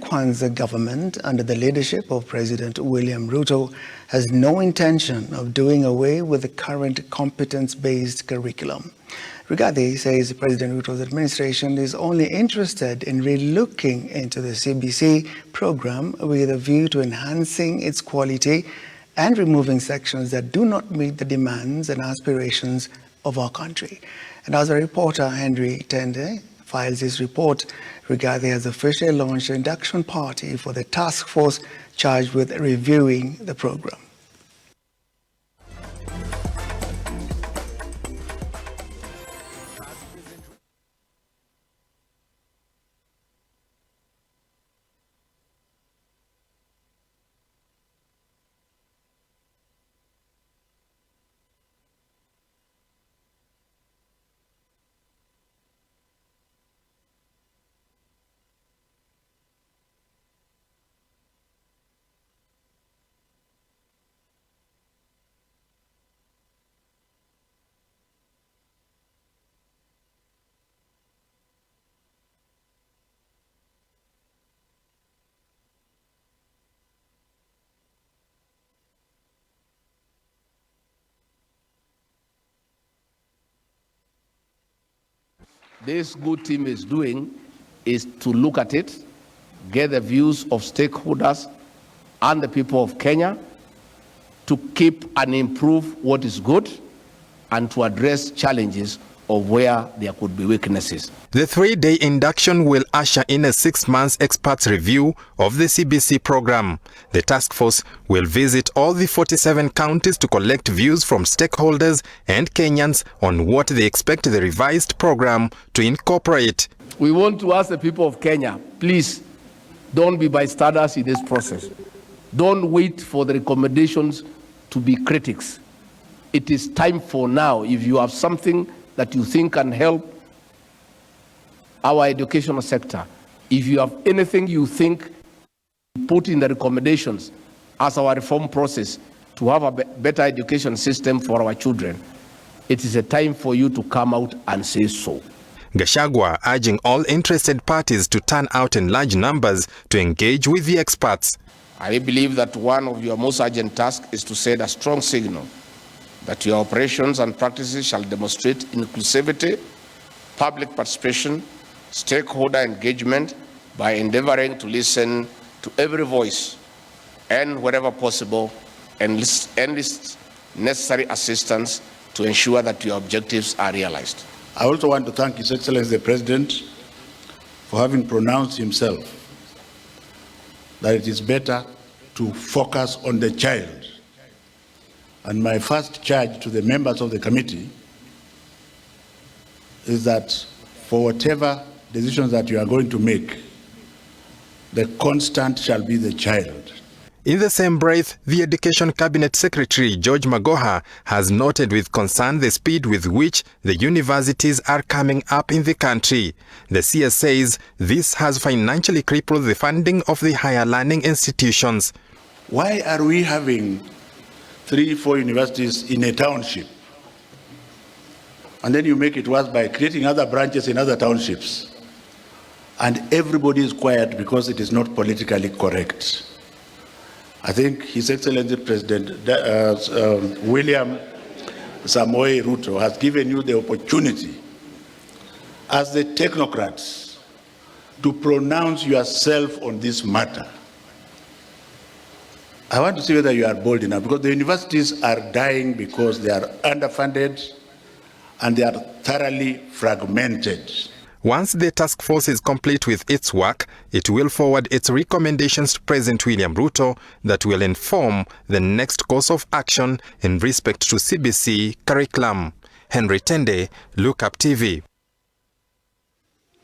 Kwanzaa government, under the leadership of President William Ruto, has no intention of doing away with the current competence-based curriculum. Rigathi says President Ruto's administration is only interested in relooking into the CBC program with a view to enhancing its quality and removing sections that do not meet the demands and aspirations of our country. And as a reporter, Henry Tende files his report, Rigathi has officially launched an induction party for the task force charged with reviewing the program. This good team is doing is to look at it, get the views of stakeholders and the people of Kenya to keep and improve what is good and to address challenges of where there could be weaknesses. The 3-day induction will usher in a 6-month experts review of the CBC program. The task force will visit all the 47 counties to collect views from stakeholders and Kenyans on what they expect the revised program to incorporate. We want to ask the people of Kenya, please don't be bystanders in this process. Don't wait for the recommendations to be critics. It is time for now. If you have something that you think can help our educational sector, if you have anything you think, put in the recommendations as our reform process to have a better education system for our children, it is a time for you to come out and say so. Gachagua urging all interested parties to turn out in large numbers to engage with the experts. I believe that one of your most urgent tasks is to send a strong signal that your operations and practices shall demonstrate inclusivity, public participation, stakeholder engagement by endeavoring to listen to every voice and, wherever possible, enlist necessary assistance to ensure that your objectives are realized. I also want to thank His Excellency the President for having pronounced himself that it is better to focus on the child. And my first charge to the members of the committee is that for whatever decisions that you are going to make, the constant shall be the child. In the same breath, the Education Cabinet Secretary George Magoha has noted with concern the speed with which the universities are coming up in the country. The CS says this has financially crippled the funding of the higher learning institutions. Why are we having 3-4 universities in a township, and then you make it worse by creating other branches in other townships, and everybody is quiet because it is not politically correct? I think His Excellency President William Samoei Ruto has given you the opportunity as the technocrats to pronounce yourself on this matter. I want to see whether you are bold enough, because the universities are dying because they are underfunded and they are thoroughly fragmented. Once the task force is complete with its work, it will forward its recommendations to President William Ruto that will inform the next course of action in respect to CBC curriculum. Henry Tende, Look Up TV.